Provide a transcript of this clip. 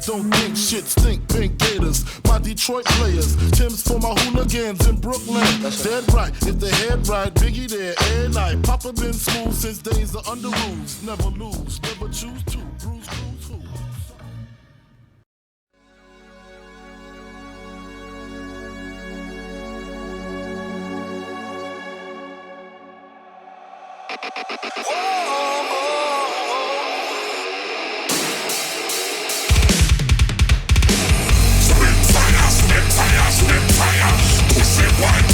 don't think shit, stink pink gators. My Detroit players, Tim's for my hooligans in Brooklyn. Dead right, if they head right, Biggie there, every night. Papa been smooth since days of under rules. Never lose, never choose to. Bruise, cruise, who? Spit fire, pussy white,